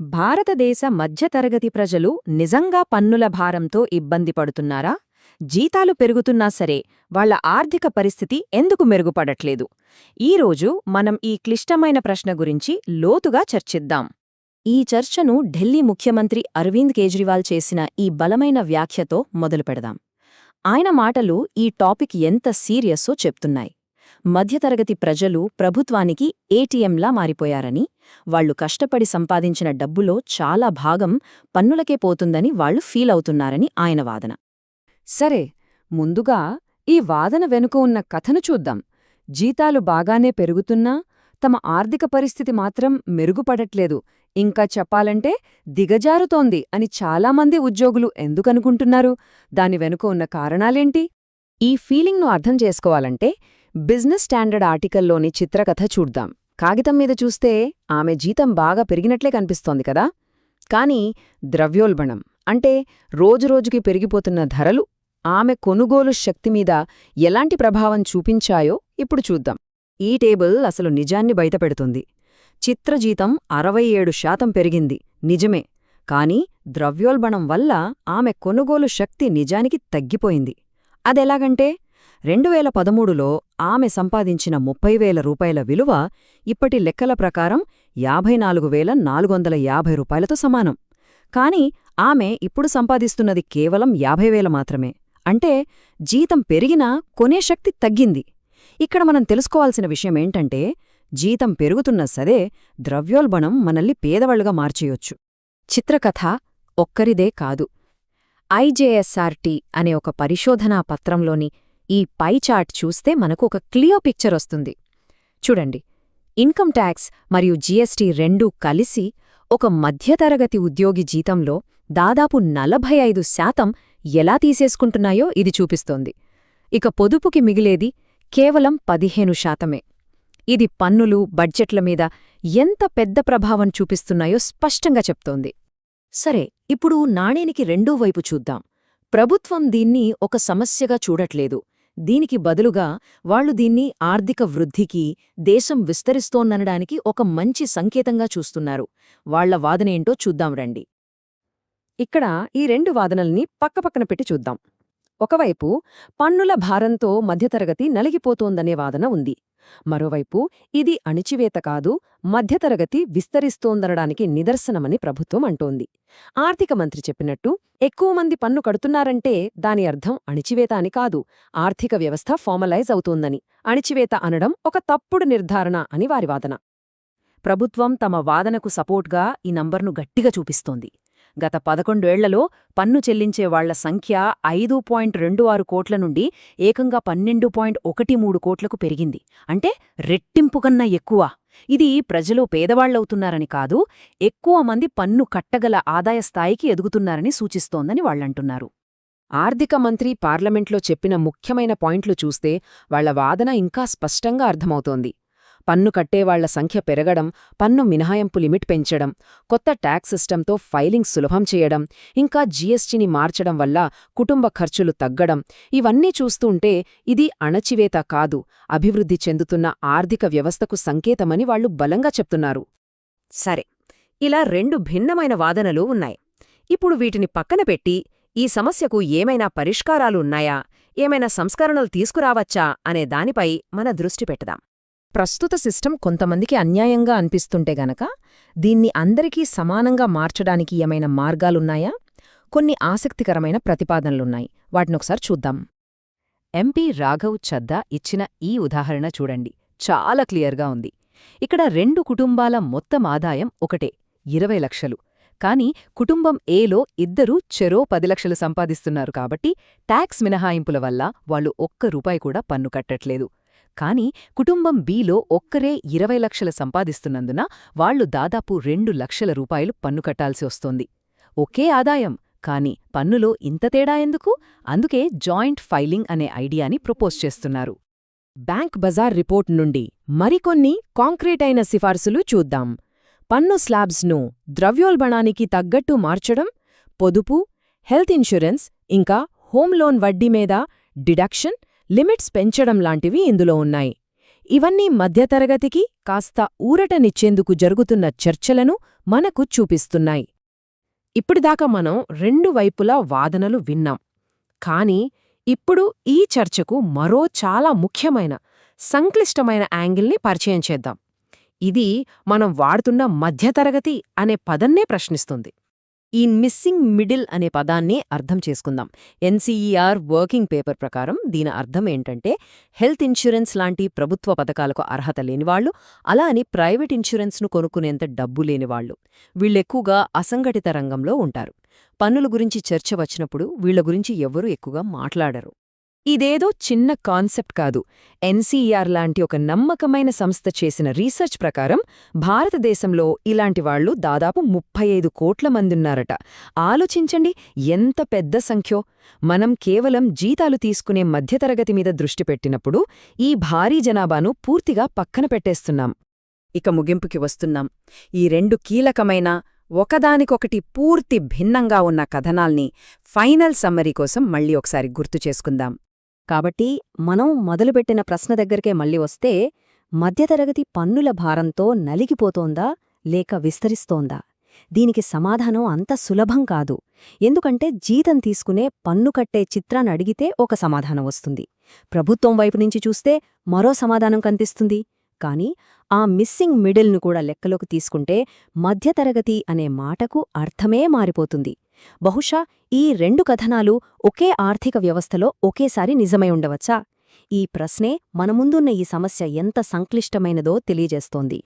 భారతదేశ మధ్యతరగతి ప్రజలు నిజంగా పన్నుల భారంతో ఇబ్బంది పడుతున్నారా? జీతాలు పెరుగుతున్నా సరే వాళ్ల ఆర్థిక పరిస్థితి ఎందుకు మెరుగుపడట్లేదు? ఈరోజు మనం ఈ క్లిష్టమైన ప్రశ్న గురించి లోతుగా చర్చిద్దాం. ఈ చర్చను ఢిల్లీ ముఖ్యమంత్రి అరవింద్ కేజ్రీవాల్ చేసిన ఈ బలమైన వ్యాఖ్యతో మొదలుపెడదాం. ఆయన మాటలు ఈ టాపిక్ ఎంత సీరియస్సో చెప్తున్నాయి. మధ్యతరగతి ప్రజలు ప్రభుత్వానికి ఏటీఎంలా మారిపోయారని, వాళ్లు కష్టపడి సంపాదించిన డబ్బులో చాలా భాగం పన్నులకే పోతుందని వాళ్లు ఫీల్ అవుతున్నారని ఆయన వాదన. సరే, ముందుగా ఈ వాదన వెనుక ఉన్న కథను చూద్దాం. జీతాలు బాగానే పెరుగుతున్నా తమ ఆర్థిక పరిస్థితి మాత్రం మెరుగుపడట్లేదు, ఇంకా చెప్పాలంటే దిగజారుతోంది అని చాలామంది ఉద్యోగులు ఎందుకనుకుంటున్నారు? దాని వెనుక ఉన్న కారణాలేంటి? ఈ ఫీలింగ్ను అర్థం చేసుకోవాలంటే బిజినెస్ స్టాండర్డ్ ఆర్టికల్లోని చిత్రకథ చూద్దాం. కాగితం మీద చూస్తే ఆమె జీతం బాగా పెరిగినట్లే కనిపిస్తోంది కదా, కాని ద్రవ్యోల్బణం అంటే రోజురోజుకి పెరిగిపోతున్న ధరలు ఆమె కొనుగోలు శక్తిమీద ఎలాంటి ప్రభావం చూపించాయో ఇప్పుడు చూద్దాం. ఈ టేబుల్ అసలు నిజాన్ని బయటపెడుతుంది. చిత్రజీతం 67% పెరిగింది నిజమే, కాని ద్రవ్యోల్బణం వల్ల ఆమె కొనుగోలు శక్తి నిజానికి తగ్గిపోయింది. అదెలాగంటే 2013లో ఆమె సంపాదించిన 30,000 రూపాయల విలువ ఇప్పటి లెక్కల ప్రకారం 54,450 రూపాయలతో సమానం. కాని ఆమె ఇప్పుడు సంపాదిస్తున్నది కేవలం 50,000 మాత్రమే. అంటే జీతం పెరిగినా కొనే శక్తి తగ్గింది. ఇక్కడ మనం తెలుసుకోవాల్సిన విషయమేంటంటే జీతం పెరుగుతున్న సరే ద్రవ్యోల్బణం మనల్ని పేదవాళ్లుగా మార్చేయొచ్చు. చిత్రకథ ఒక్కరిదే కాదు. ఐజేఎస్ఆర్టీ అనే ఒక పరిశోధనా పత్రంలోని ఈ పై చార్ట్ చూస్తే మనకు ఒక క్లియర్ పిక్చర్ వస్తుంది. చూడండి, ఇన్కమ్ ట్యాక్స్ మరియు జీఎస్టీ రెండూ కలిసి ఒక మధ్యతరగతి ఉద్యోగి జీతంలో దాదాపు 45% ఎలా తీసేసుకుంటున్నాయో ఇది చూపిస్తోంది. ఇక పొదుపుకి మిగిలేది కేవలం 15%. ఇది పన్నులు, బడ్జెట్ల మీద ఎంత పెద్ద ప్రభావం చూపిస్తున్నాయో స్పష్టంగా చెప్తోంది. సరే, ఇప్పుడు నాణేనికి రెండో వైపు చూద్దాం. ప్రభుత్వం దీన్ని ఒక సమస్యగా చూడట్లేదు. దీనికి బదులుగా వాళ్లు దీన్ని ఆర్థిక వృద్ధికి, దేశం విస్తరిస్తోందనడానికి ఒక మంచి సంకేతంగా చూస్తున్నారు. వాళ్ల వాదనేంటో చూద్దాం రండి. ఇక్కడ ఈ రెండు వాదనల్ని పక్కపక్కన పెట్టి చూద్దాం. ఒకవైపు పన్నుల భారంతో మధ్యతరగతి నలిగిపోతోందనే వాదన ఉంది. మరోవైపు ఇది అణిచివేత కాదు, మధ్యతరగతి విస్తరిస్తోందనడానికి నిదర్శనమని ప్రభుత్వం అంటోంది. ఆర్థిక మంత్రి చెప్పినట్టు ఎక్కువ మంది పన్ను కడుతున్నారంటే దాని అర్థం అణిచివేత అని కాదు, ఆర్థిక వ్యవస్థ ఫార్మలైజ్ అవుతోందని. అణిచివేత అనడం ఒక తప్పుడు నిర్ధారణ అని వారి వాదన. ప్రభుత్వం తమ వాదనకు సపోర్ట్గా ఈ నంబర్ను గట్టిగా చూపిస్తోంది. గత 11 ఏళ్లలో పన్ను చెల్లించే వాళ్ల సంఖ్య 5.26 కోట్ల నుండి ఏకంగా 12.13 కోట్లకు పెరిగింది. అంటే రెట్టింపుకన్నా ఎక్కువ. ఇది ప్రజలు పేదవాళ్లవుతున్నారని కాదు, ఎక్కువ మంది పన్ను కట్టగల ఆదాయ స్థాయికి ఎదుగుతున్నారని సూచిస్తోందని వాళ్లంటున్నారు. ఆర్థిక మంత్రి పార్లమెంట్లో చెప్పిన ముఖ్యమైన పాయింట్లు చూస్తే వాళ్ల వాదన ఇంకా స్పష్టంగా అర్థమవుతోంది. పన్ను కట్టేవాళ్ల సంఖ్య పెరగడం, పన్ను మినహాయింపు లిమిట్ పెంచడం, కొత్త ట్యాక్స్ సిస్టంతో ఫైలింగ్ సులభం చేయడం, ఇంకా జీఎస్టీని మార్చడం వల్ల కుటుంబ ఖర్చులు తగ్గడం, ఇవన్నీ చూస్తుంటే ఇది అణచివేత కాదు, అభివృద్ధి చెందుతున్న ఆర్థిక వ్యవస్థకు సంకేతమని వాళ్లు బలంగా చెప్తున్నారు. సరే, ఇలా రెండు భిన్నమైన వాదనలు ఉన్నాయి. ఇప్పుడు వీటిని పక్కన పెట్టి ఈ సమస్యకు ఏమైనా పరిష్కారాలు ఉన్నాయా, ఏమైనా సంస్కరణలు తీసుకురావచ్చా అనే దానిపై మన దృష్టి పెడదాం. ప్రస్తుత సిస్టమ్ కొంతమందికి అన్యాయంగా అనిపిస్తుంటే గనక దీన్ని అందరికీ సమానంగా మార్చడానికి ఏమైనా మార్గాలున్నాయా? కొన్ని ఆసక్తికరమైన ప్రతిపాదనలున్నాయి. వాటినొకసారి చూద్దాం. ఎంపీ రాఘవ్ చద్దా ఇచ్చిన ఈ ఉదాహరణ చూడండి, చాలా క్లియర్గా ఉంది. ఇక్కడ 2 కుటుంబాల మొత్తం ఆదాయం ఒకటే, 20 లక్షలు. కాని కుటుంబం ఏలో ఇద్దరూ చెరో 10 లక్షలు సంపాదిస్తున్నారు కాబట్టి ట్యాక్స్ మినహాయింపుల వల్ల వాళ్లు ఒక్క రూపాయి కూడా పన్ను కట్టట్లేదు. కాని కుటుంబం బీలో ఒక్కరే 20 లక్షలు సంపాదిస్తున్నందున వాళ్లు దాదాపు 2 లక్షల రూపాయలు పన్ను కట్టాల్సి వస్తోంది. ఒకే ఆదాయం, కాని పన్నులో ఇంత తేడా ఎందుకు? అందుకే జాయింట్ ఫైలింగ్ అనే ఐడియాని ప్రపోజ్ చేస్తున్నారు. బ్యాంక్ బజార్ రిపోర్ట్ నుండి మరికొన్ని కాంక్రీట్ అయిన సిఫార్సులు చూద్దాం. పన్ను స్లాబ్స్ను ద్రవ్యోల్బణానికి తగ్గట్టు మార్చడం, పొదుపు, హెల్త్ ఇన్సూరెన్స్, ఇంకా హోమ్ లోన్ వడ్డీ మీద డిడక్షన్, లిమిట్స్ పెంచడం లాంటివి ఇందులో ఉన్నాయి. ఇవన్నీ మధ్యతరగతికి కాస్త ఊరటనిచ్చేందుకు జరుగుతున్న చర్చలను మనకు చూపిస్తున్నాయి. ఇప్పటిదాకా మనం రెండు వైపులా వాదనలు విన్నాం. కానీ ఇప్పుడు ఈ చర్చకు మరో చాలా ముఖ్యమైన, సంక్లిష్టమైన యాంగిల్ని పరిచయం చేద్దాం. ఇది మనం వాడుతున్న మధ్యతరగతి అనే పదన్నే ప్రశ్నిస్తుంది. ఈ మిస్సింగ్ మిడిల్ అనే పదాన్ని అర్థం చేసుకుందాం. ఎన్సీఈఆర్ వర్కింగ్ పేపర్ ప్రకారం దీని అర్థం ఏంటంటే, హెల్త్ ఇన్సూరెన్స్ లాంటి ప్రభుత్వ పథకాలకు అర్హత లేనివాళ్లు, అలా అని ప్రైవేట్ ఇన్సూరెన్స్ను కొనుక్కునేంత డబ్బు లేనివాళ్లు. వీళ్ళెక్కువగా అసంఘటిత రంగంలో ఉంటారు. పన్నుల గురించి చర్చ వచ్చినప్పుడు వీళ్ల గురించి ఎవ్వరూ ఎక్కువగా మాట్లాడరు. ఇదేదో చిన్న కాన్సెప్ట్ కాదు. ఎన్సీఈఆర్ లాంటి ఒక నమ్మకమైన సంస్థ చేసిన రీసెర్చ్ ప్రకారం భారతదేశంలో ఇలాంటివాళ్లు దాదాపు 35 కోట్ల మందున్నారట. ఆలోచించండి, ఎంత పెద్ద సంఖ్యో! మనం కేవలం జీతాలు తీసుకునే మధ్యతరగతి మీద దృష్టి పెట్టినప్పుడు ఈ భారీ జనాభాను పూర్తిగా పక్కన పెట్టేస్తున్నాం. ఇక ముగింపుకి వస్తున్నాం. ఈ రెండు కీలకమైన, ఒకదానికొకటి పూర్తి భిన్నంగా ఉన్న కథనాల్ని ఫైనల్ సమ్మరీ కోసం మళ్ళీ ఒకసారి గుర్తు చేసుకుందాం. కాబట్టి మనం మొదలుపెట్టిన ప్రశ్న దగ్గరికే మళ్ళీ వస్తే, మధ్యతరగతి పన్నుల భారంతో నలిగిపోతోందా లేక విస్తరిస్తోందా? దీనికి సమాధానం అంత సులభం కాదు. ఎందుకంటే జీతం తీసుకునే పన్ను కట్టే చిత్రాన్ని అడిగితే ఒక సమాధానం వస్తుంది, ప్రభుత్వం వైపు నుంచి చూస్తే మరో సమాధానం కనిపిస్తుంది. కానీ ఆ మిస్సింగ్ మిడిల్ను కూడా లెక్కలోకి తీసుకుంటే మధ్యతరగతి అనే మాటకు అర్థమే మారిపోతుంది. బహుశా ఈ రెండు కథనాలు ఒకే ఆర్థిక వ్యవస్థలో ఒకేసారి నిజమై ఉండవచ్చా? ఈ ప్రశ్నే మన ముందున్న ఈ సమస్య ఎంత సంక్లిష్టమైనదో తెలియజేస్తోంది.